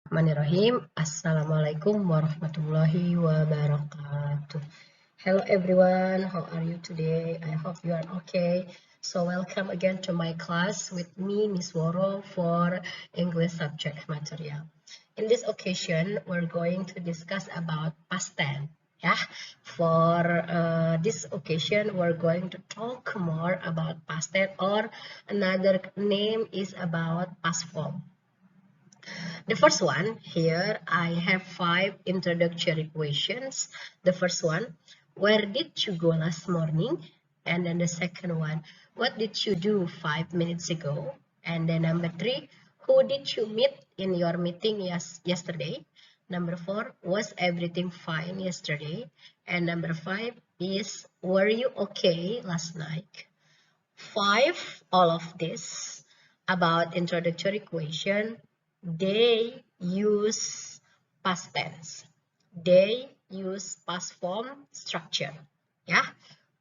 Bismillahirrahmanirrahim. Assalamualaikum warahmatullahi wabarakatuh. Hello everyone, how are you today? I hope you are okay. So welcome again to my class with me, Miss Woro, for English subject material. In this occasion, we're going to discuss about past tense. Yeah, for this occasion, we're going to talk more about past tense, or another name is about past form. The first one, here I have 5 introductory questions. The first one, where did you go last morning? And then the second one, what did you do 5 minutes ago? And then number 3, who did you meet in your meeting yesterday? Number 4, was everything fine yesterday? And number 5 is, were you okay last night? 5, all of this about introductory question, they use past tense. They use past form structure. Yeah,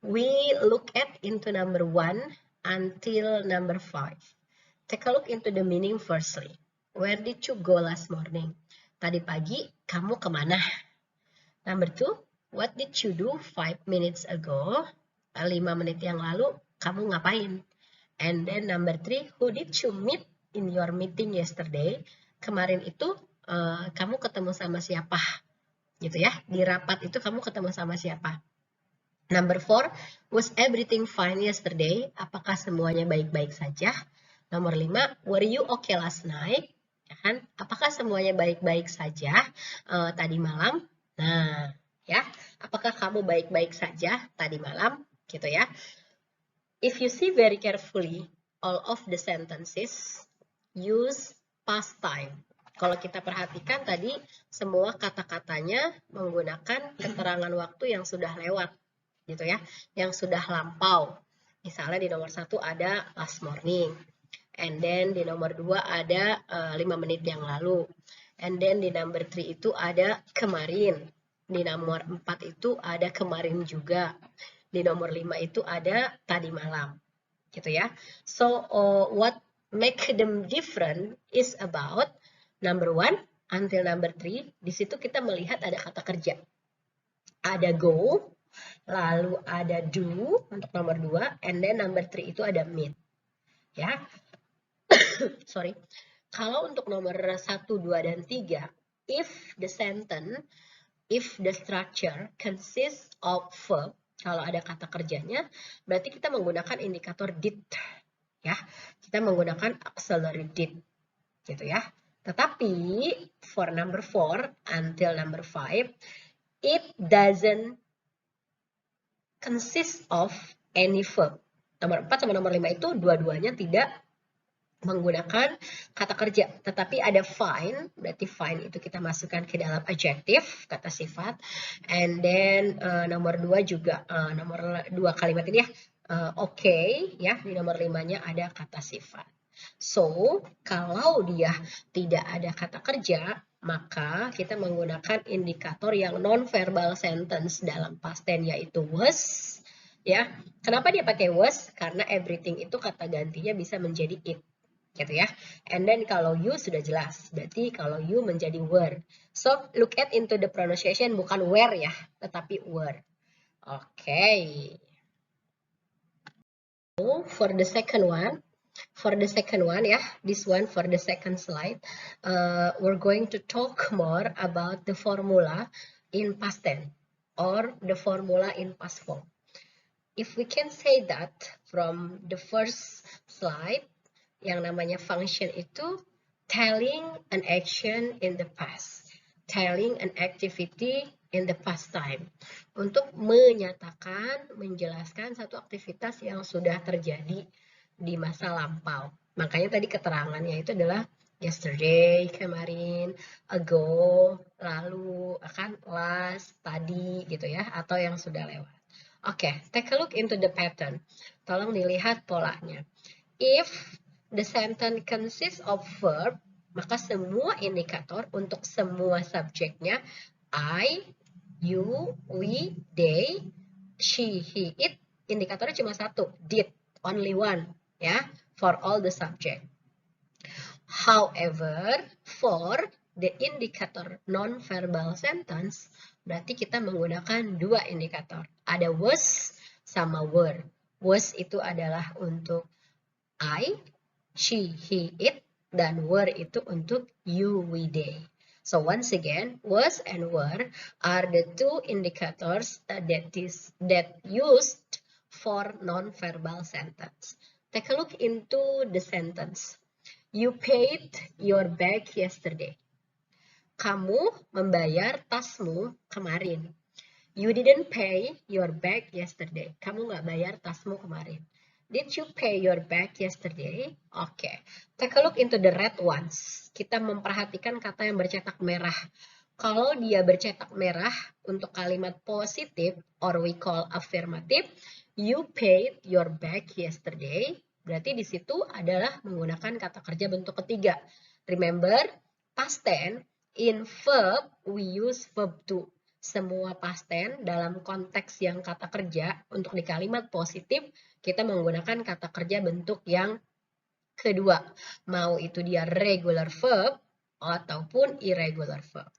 we look at into number 1 until number 5. Take a look into the meaning firstly. Where did you go last morning? Tadi pagi kamu kemana? Number 2, what did you do 5 minutes ago? 5 menit yang lalu kamu ngapain? And then number 3, who did you meet in your meeting yesterday? Kemarin itu kamu ketemu sama siapa? Gitu ya. Di rapat itu kamu ketemu sama siapa? Number 4, was everything fine yesterday? Apakah semuanya baik-baik saja? Nomor 5, were you okay last night? Ya kan? Apakah semuanya baik-baik saja tadi malam? Nah, ya. Apakah kamu baik-baik saja tadi malam? Gitu ya. If you see very carefully, all of the sentences use past time. Kalau kita perhatikan tadi, semua kata-katanya menggunakan keterangan waktu yang sudah lewat, gitu ya, yang sudah lampau. Misalnya di nomor 1 ada last morning, and then di nomor 2 ada 5 menit yang lalu, and then di number 3 itu ada kemarin, di nomor 4 itu ada kemarin juga, di nomor 5 itu ada tadi malam, gitu ya. So what make them different is about number 1 until number 3. Di situ kita melihat ada kata kerja. Ada go, lalu ada do untuk nomor 2, and then number 3 itu ada meet. Ya. Sorry. Kalau untuk nomor 1, 2, dan 3, if the sentence, if the structure consists of verb, kalau ada kata kerjanya, berarti kita menggunakan indikator did. Ya, kita menggunakan auxiliary did. Gitu ya. Tetapi for number 4 until number 5, it doesn't consist of any verb. Nomor 4 sama nomor 5 itu dua-duanya tidak menggunakan kata kerja, tetapi ada find, berarti find itu kita masukkan ke dalam adjective, kata sifat, and then nomor 2 juga, nomor 2 kalimat ini ya, okay, ya, di nomor 5-nya ada kata sifat. So, kalau dia tidak ada kata kerja, maka kita menggunakan indikator yang non-verbal sentence dalam past tense, yaitu was, ya. Kenapa dia pakai was? Karena everything itu kata gantinya bisa menjadi it. Gitu ya. And then kalau you sudah jelas, berarti kalau you menjadi were. So look at into the pronunciation, bukan where ya, tetapi were. Okay. So, for the second one, yeah, this one for the second slide, we're going to talk more about the formula in past tense or the formula in past form. If we can say that from the first slide, yang namanya function itu telling an action in the past, telling an activity in the past time, untuk menyatakan, menjelaskan satu aktivitas yang sudah terjadi di masa lampau. Makanya tadi keterangannya itu adalah yesterday, kemarin, ago, lalu, akan, last, tadi, gitu ya, atau yang sudah lewat. Oke, take a look into the pattern. Tolong dilihat polanya. If the sentence consists of verb, maka semua indikator untuk semua subjeknya I, you, we, they, she, he, it, indikatornya cuma satu, did, only one, ya, for all the subject. However, for the indicator non-verbal sentence, berarti kita menggunakan dua indikator. Ada was sama were. Was itu adalah untuk I, she, he, it, dan were itu untuk you, we, they. So once again, was and were are the two indicators that used for non-verbal sentence. Take a look into the sentence. You paid your bag yesterday. Kamu membayar tasmu kemarin. You didn't pay your bag yesterday. Kamu nggak bayar tasmu kemarin. Did you pay your bag yesterday? Okay. Take a look into the red ones. Kita memperhatikan kata yang bercetak merah. Kalau dia bercetak merah untuk kalimat positif or we call affirmative, you paid your bag yesterday. Berarti di situ adalah menggunakan kata kerja bentuk ketiga. Remember, past tense, in verb we use verb to. Semua past tense dalam konteks yang kata kerja untuk di kalimat positif kita menggunakan kata kerja bentuk yang kedua. Mau itu dia regular verb ataupun irregular verb.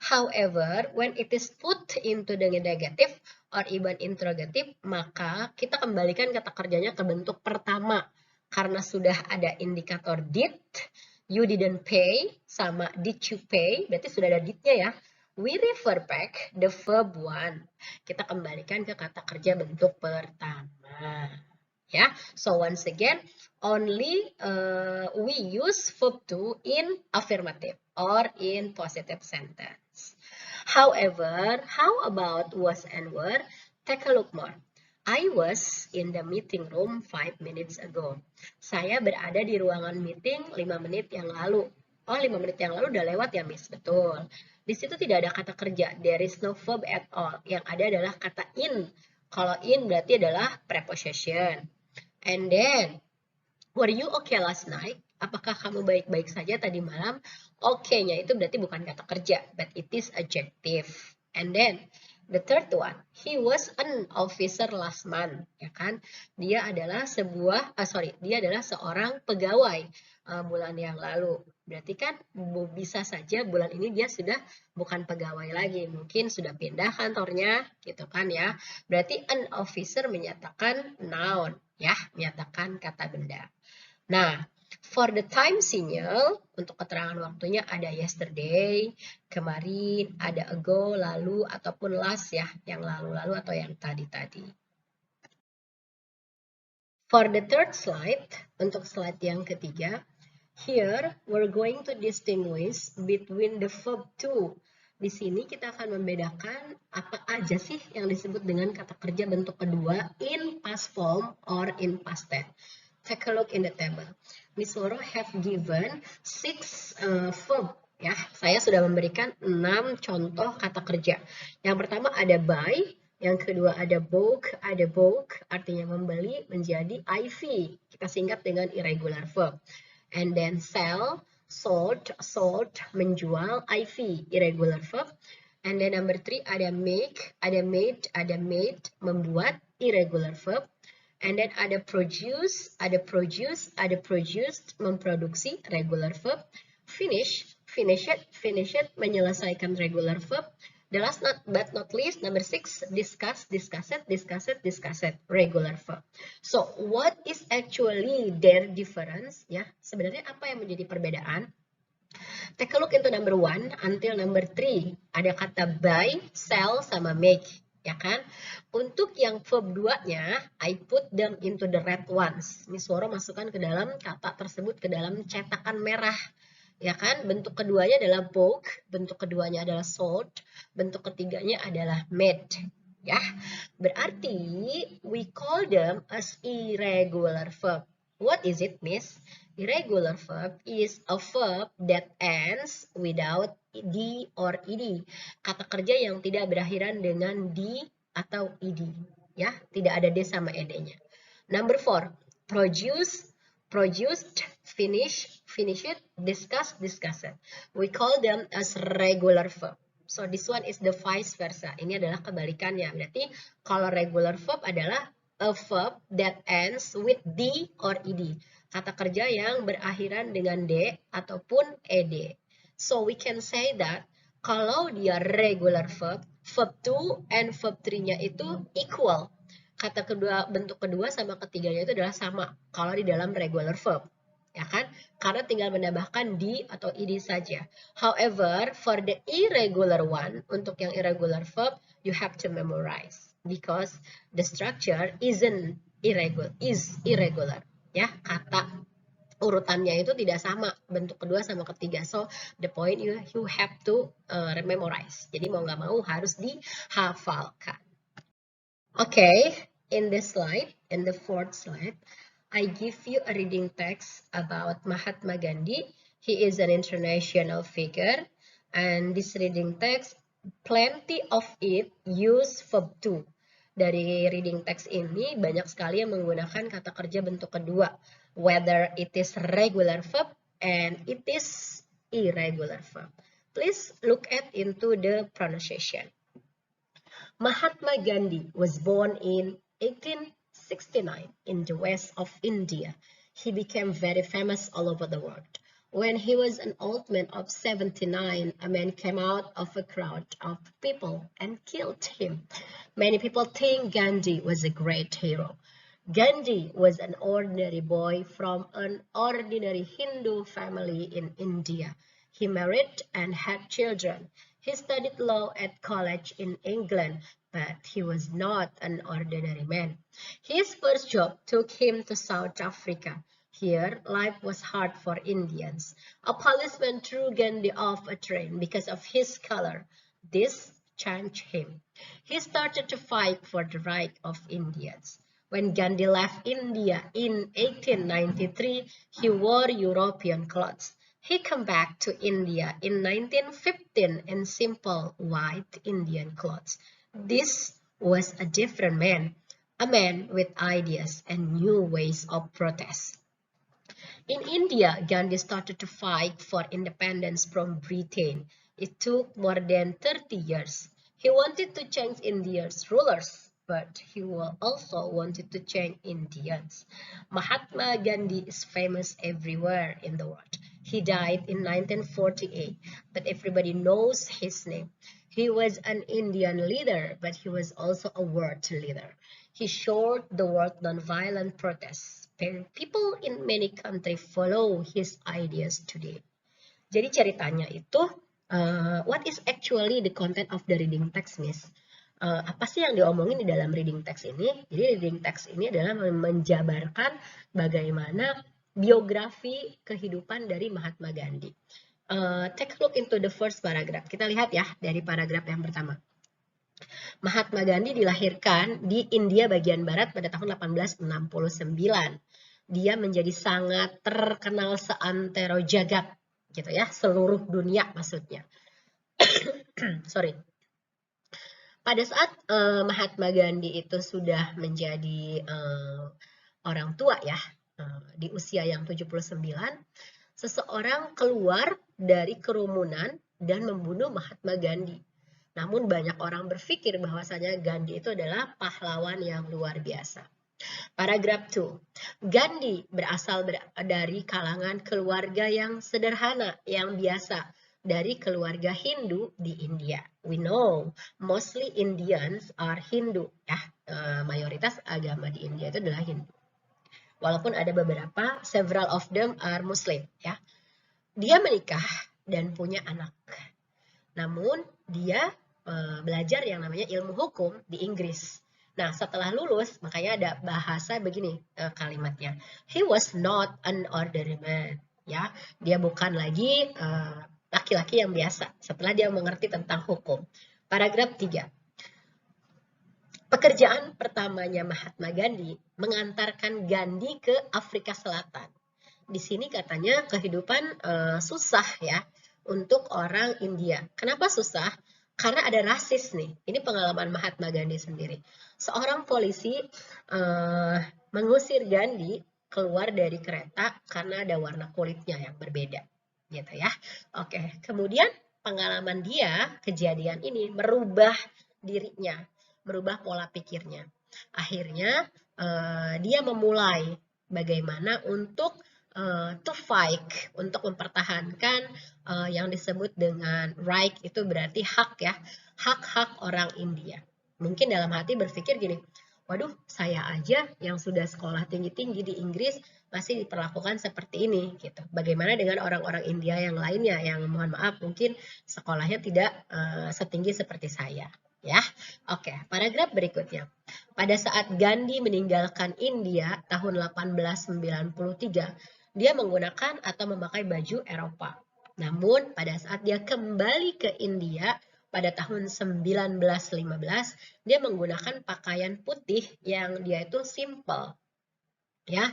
However, when it is put into the negative or even interrogative, maka kita kembalikan kata kerjanya ke bentuk pertama. Karena sudah ada indikator did, you didn't pay, sama did you pay, berarti sudah ada did-nya ya. We refer back the verb one. Kita kembalikan ke kata kerja bentuk pertama. Ya, so once again, only we use verb to in affirmative or in positive sentence. However, how about was and were? Take a look more. I was in the meeting room 5 minutes ago. Saya berada di ruangan meeting 5 menit yang lalu. Oh, 5 menit yang lalu udah lewat ya, Miss? Betul. Di situ tidak ada kata kerja. There is no verb at all. Yang ada adalah kata in. Kalau in berarti adalah preposition. And then, were you okay last night? Apakah kamu baik-baik saja tadi malam? Okay-nya itu berarti bukan kata kerja, but it is adjective. And then, the third one, he was an officer last month, ya kan? Dia adalah dia adalah seorang pegawai bulan yang lalu. Berarti kan bisa saja bulan ini dia sudah bukan pegawai lagi, mungkin sudah pindah kantornya, gitu kan ya. Berarti an officer menyatakan noun, ya, menyatakan kata benda. Nah, for the time signal, untuk keterangan waktunya ada yesterday, kemarin, ada ago, lalu, ataupun last ya, yang lalu-lalu atau yang tadi-tadi. For the third slide, untuk slide yang ketiga, here we're going to distinguish between the verb to. Di sini kita akan membedakan apa aja sih yang disebut dengan kata kerja bentuk kedua in past form or in past tense. Take a look in the table. Miss Woro have given 6 verb. Ya, saya sudah memberikan 6 contoh kata kerja. Yang pertama ada buy, yang kedua ada bought, artinya membeli menjadi IV. Kita singkat dengan irregular verb. And then sell, sold, menjual, IV, irregular verb. And then number 3 ada make, ada made, membuat, irregular verb. And then ada produce, produced, memproduksi, regular verb. Finish, finished, menyelesaikan, regular verb. The last but not least, number 6, discuss, regular verb. So, what is actually their difference? Ya, sebenarnya apa yang menjadi perbedaan? Take a look into number 1 until number 3. Ada kata buy, sell, sama make. Ya kan? Untuk yang verb 2-nya, I put them into the red ones. Miss Woro masukkan ke dalam kata tersebut ke dalam cetakan merah. Ya kan? Bentuk keduanya adalah bought, bentuk keduanya adalah sold, bentuk ketiganya adalah made. Ya. Berarti we call them as irregular verb. What is it, Miss? Irregular verb is a verb that ends without d or ed. Kata kerja yang tidak berakhiran dengan d atau ed. Ya, tidak ada d sama ed-nya. Number 4, produce, produced, finish, finished, discuss, discussed. We call them as regular verb. So this one is the vice versa. Ini adalah kebalikannya. Berarti kalau regular verb adalah a verb that ends with d or ed. Kata kerja yang berakhiran dengan d ataupun ed. So we can say that kalau dia regular verb, verb 2 and verb 3-nya itu equal. Kata kedua, bentuk kedua sama ketiganya itu adalah sama kalau di dalam regular verb. Ya kan? Karena tinggal menambahkan di atau id saja. However, for the irregular one, untuk yang irregular verb, you have to memorize because the structure is irregular. Ya, kata urutannya itu tidak sama, bentuk kedua sama ketiga. So the point you have to memorize. Jadi mau nggak mau harus dihafalkan. Okay, in this slide, in the fourth slide, I give you a reading text about Mahatma Gandhi. He is an international figure, and this reading text, plenty of it use verb to. Dari reading text ini banyak sekali yang menggunakan kata kerja bentuk kedua, whether it is regular verb and it is irregular verb. Please look at into the pronunciation. Mahatma Gandhi was born in 1869 in the west of India. He became very famous all over the world. When he was an old man of 79, a man came out of a crowd of people and killed him. Many people think Gandhi was a great hero. Gandhi was an ordinary boy from an ordinary Hindu family in India. He married and had children. He studied law at college in England, but he was not an ordinary man. His first job took him to South Africa. Here, life was hard for Indians. A policeman threw Gandhi off a train because of his color. This changed him. He started to fight for the right of Indians. When Gandhi left India in 1893, he wore European clothes. He came back to India in 1915 in simple white Indian clothes. This was a different man, a man with ideas and new ways of protest. In India, Gandhi started to fight for independence from Britain. It took more than 30 years. He wanted to change India's rulers, but he also wanted to change Indians. Mahatma Gandhi is famous everywhere in the world. He died in 1948, but everybody knows his name. He was an Indian leader, but he was also a world leader. He showed the world nonviolent protests. People in many countries follow his ideas today. Jadi ceritanya itu, what is actually the content of the reading text, Miss? Apa sih yang diomongin di dalam reading text ini? Jadi reading text ini adalah menjabarkan bagaimana biografi kehidupan dari Mahatma Gandhi. Take a look into the first paragraph. Kita lihat ya dari paragraf yang pertama. Mahatma Gandhi dilahirkan di India bagian barat pada tahun 1869. Dia menjadi sangat terkenal seantero jagat, gitu ya, seluruh dunia maksudnya. Sorry. Pada saat Mahatma Gandhi itu sudah menjadi orang tua ya, di usia yang 79, seseorang keluar dari kerumunan dan membunuh Mahatma Gandhi. Namun banyak orang berpikir bahwasanya Gandhi itu adalah pahlawan yang luar biasa. Paragraf 2. Gandhi berasal dari kalangan keluarga yang sederhana, yang biasa, dari keluarga Hindu di India. We know mostly Indians are Hindu, ya. Mayoritas agama di India itu adalah Hindu. Walaupun ada beberapa, several of them are Muslim, ya. Dia menikah dan punya anak. Namun dia belajar yang namanya ilmu hukum di Inggris. Nah, setelah lulus, makanya ada bahasa begini kalimatnya. He was not an ordinary man. Ya, dia bukan lagi laki-laki yang biasa setelah dia mengerti tentang hukum. Paragraf 3. Pekerjaan pertamanya Mahatma Gandhi mengantarkan Gandhi ke Afrika Selatan. Di sini katanya kehidupan susah ya untuk orang India. Kenapa susah? Karena ada rasis nih. Ini pengalaman Mahatma Gandhi sendiri. Seorang polisi mengusir Gandhi keluar dari kereta karena ada warna kulitnya yang berbeda, gitu ya. Oke, kemudian pengalaman dia, kejadian ini merubah dirinya, merubah pola pikirnya. Akhirnya dia memulai bagaimana untuk to fight, untuk mempertahankan yang disebut dengan right, itu berarti hak ya, hak-hak orang India. Mungkin dalam hati berpikir gini, waduh saya aja yang sudah sekolah tinggi-tinggi di Inggris masih diperlakukan seperti ini gitu. Bagaimana dengan orang-orang India yang lainnya yang mohon maaf mungkin sekolahnya tidak setinggi seperti saya ya. Oke, paragraf berikutnya. Pada saat Gandhi meninggalkan India tahun 1893, dia menggunakan atau memakai baju Eropa. Namun pada saat dia kembali ke India pada tahun 1915, dia menggunakan pakaian putih yang dia itu simple. Ya,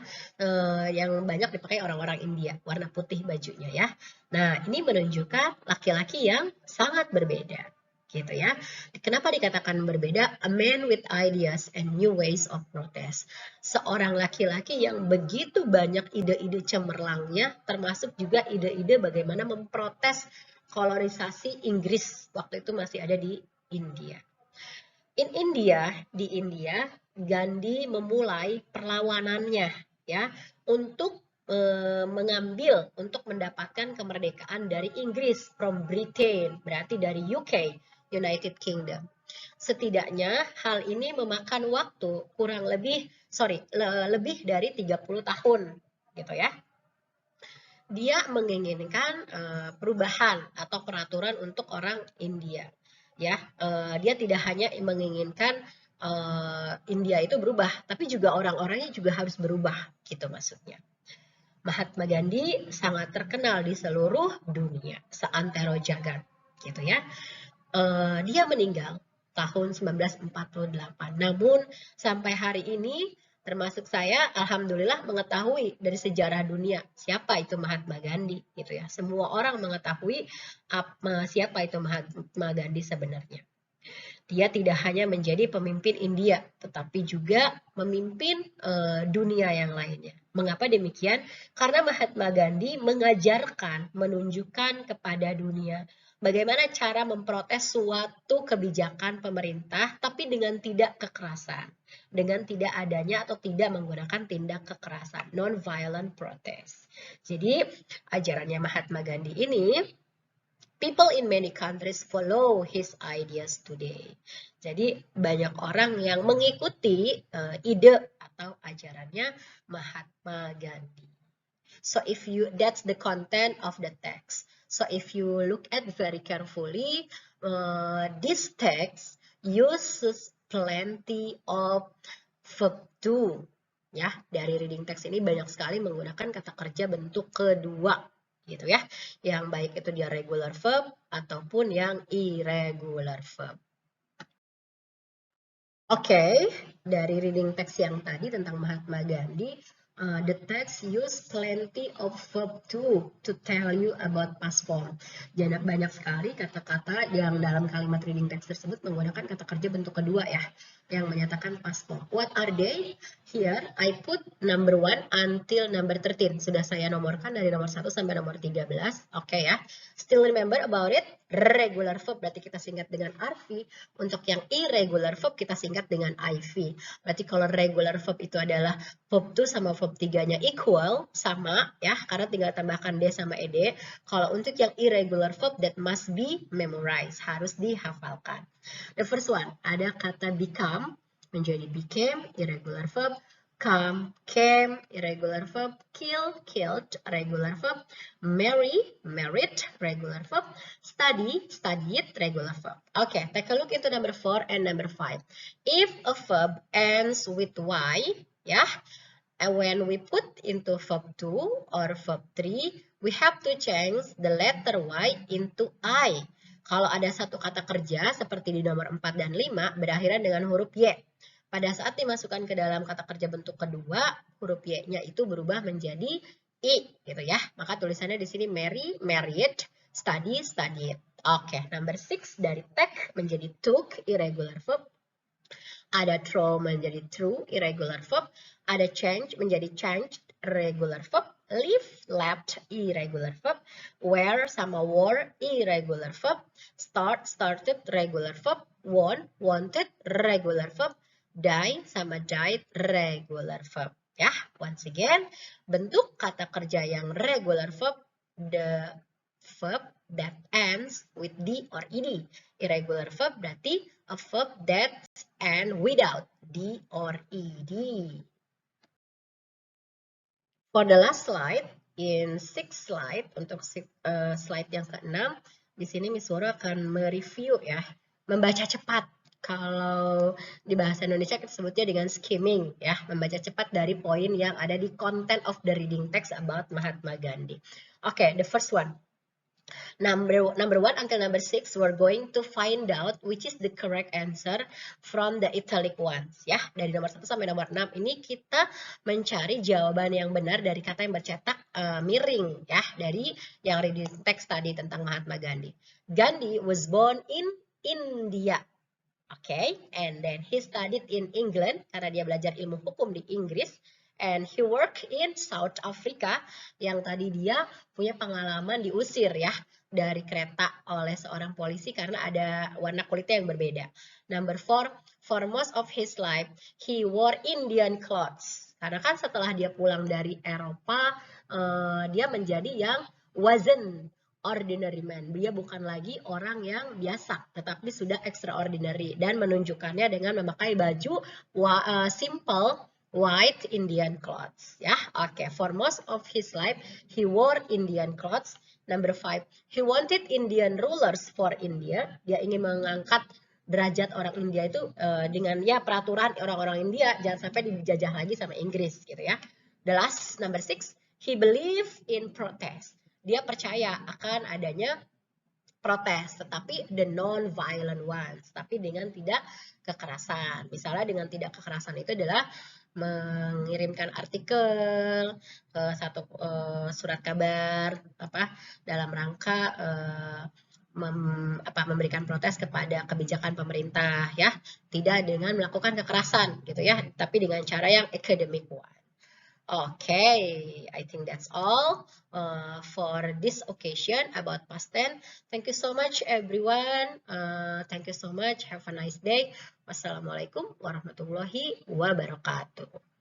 yang banyak dipakai orang-orang India, warna putih bajunya ya. Nah, ini menunjukkan laki-laki yang sangat berbeda. Gitu ya. Kenapa dikatakan berbeda? A man with ideas and new ways of protest. Seorang laki-laki yang begitu banyak ide-ide cemerlangnya, termasuk juga ide-ide bagaimana memprotes kolonisasi Inggris waktu itu masih ada di India. Di India, Gandhi memulai perlawanannya ya untuk mengambil untuk mendapatkan kemerdekaan dari Inggris, from Britain, berarti dari UK, United Kingdom. Setidaknya hal ini memakan waktu kurang lebih lebih dari 30 tahun gitu ya. Dia menginginkan perubahan atau peraturan untuk orang India. Ya, dia tidak hanya menginginkan India itu berubah, tapi juga orang-orangnya juga harus berubah, gitu maksudnya. Mahatma Gandhi sangat terkenal di seluruh dunia, seantero jagat, gitu ya. Dia meninggal tahun 1948. Namun sampai hari ini termasuk saya alhamdulillah mengetahui dari sejarah dunia siapa itu Mahatma Gandhi gitu ya. Semua orang mengetahui siapa itu Mahatma Gandhi sebenarnya. Dia tidak hanya menjadi pemimpin India, tetapi juga memimpin dunia yang lainnya. Mengapa demikian? Karena Mahatma Gandhi mengajarkan, menunjukkan kepada dunia bagaimana cara memprotes suatu kebijakan pemerintah, tapi dengan tidak kekerasan, dengan tidak adanya atau tidak menggunakan tindak kekerasan, non-violent protest. Jadi ajarannya Mahatma Gandhi ini, people in many countries follow his ideas today. Jadi banyak orang yang mengikuti ide atau ajarannya Mahatma Gandhi. So if that's the content of the text. So if you look at very carefully, this text uses plenty of verb to. Ya, dari reading text ini banyak sekali menggunakan kata kerja bentuk kedua, gitu ya. Yang baik itu dia regular verb ataupun yang irregular verb. Oke, dari reading text yang tadi tentang Mahatma Gandhi, the text use plenty of verb to tell you about past form. Jadi banyak sekali kata-kata yang dalam kalimat reading text tersebut menggunakan kata kerja bentuk kedua ya, yang menyatakan past form. What are they? Here I put number 1 until number 13. Sudah saya nomorkan dari nomor 1 sampai nomor 13. Oke ya. Still remember about it? Regular verb berarti kita singkat dengan RV. Untuk yang irregular verb kita singkat dengan IV. Berarti kalau regular verb itu adalah verb 2 sama verb 3-nya equal, sama ya, karena tinggal tambahkan D sama ED. Kalau untuk yang irregular verb, that must be memorized, harus dihafalkan. The first one, ada kata become, menjadi became, irregular verb. Come, came, irregular verb. Kill, killed, regular verb. Marry, married, regular verb. Study, studied, regular verb. Okay, take a look into number 4 and number 5. If a verb ends with Y, yeah, and when we put into verb 2 or verb 3, we have to change the letter Y into I. Kalau ada satu kata kerja seperti di nomor 4 dan 5 berakhiran dengan huruf Y. Pada saat dimasukkan ke dalam kata kerja bentuk kedua, huruf Y-nya itu berubah menjadi I, gitu ya. Maka tulisannya di sini marry, married, study, studied. Oke, number 6 dari take menjadi took, irregular verb. Ada throw menjadi threw, irregular verb. Ada change menjadi changed, regular verb. Leave, left, irregular verb. Wear sama wore, irregular verb. Start, started, regular verb. Want, wanted, regular verb. Die sama died, regular verb. Ya, once again, bentuk kata kerja yang regular verb, the verb that ends with D or ED. Irregular verb berarti a verb that ends without D or ED. For the last slide, in 6 slide, untuk slide yang ke-6, di sini Miss Woro akan mereview ya, membaca cepat. Kalau di bahasa Indonesia kita sebutnya dengan skimming ya, membaca cepat dari poin yang ada di content of the reading text about Mahatma Gandhi. Okay, the first one. Number 1 until number 6, we're going to find out which is the correct answer from the italic ones. Ya, dari nomor 1 sampai nomor 6 ini kita mencari jawaban yang benar dari kata yang bercetak miring ya, dari yang reading text tadi tentang Mahatma Gandhi. Gandhi was born in India. Okay, and then he studied in England karena dia belajar ilmu hukum di Inggris. And he worked in South Africa, yang tadi dia punya pengalaman diusir ya dari kereta oleh seorang polisi karena ada warna kulitnya yang berbeda. Number 4, for most of his life, he wore Indian clothes. Karena kan setelah dia pulang dari Eropa, dia menjadi yang wasn't ordinary man. Dia bukan lagi orang yang biasa, tetapi sudah extraordinary. Dan menunjukkannya dengan memakai baju simple white Indian clothes. Ya, okay. For most of his life, he wore Indian clothes. Number 5, he wanted Indian rulers for India. Dia ingin mengangkat derajat orang India itu dengan ya peraturan orang-orang India, jangan sampai dijajah lagi sama Inggris gitu ya. The last, number 6, he believed in protest. Dia percaya akan adanya protes, tetapi the non-violent ones, tapi dengan tidak kekerasan. Misalnya dengan tidak kekerasan itu adalah mengirimkan artikel satu surat kabar dalam rangka memberikan protes kepada kebijakan pemerintah ya, tidak dengan melakukan kekerasan gitu ya, tapi dengan cara yang academic one. Okay, I think that's all for this occasion about past tense. Thank you so much, everyone. Thank you so much. Have a nice day. Wassalamualaikum warahmatullahi wabarakatuh.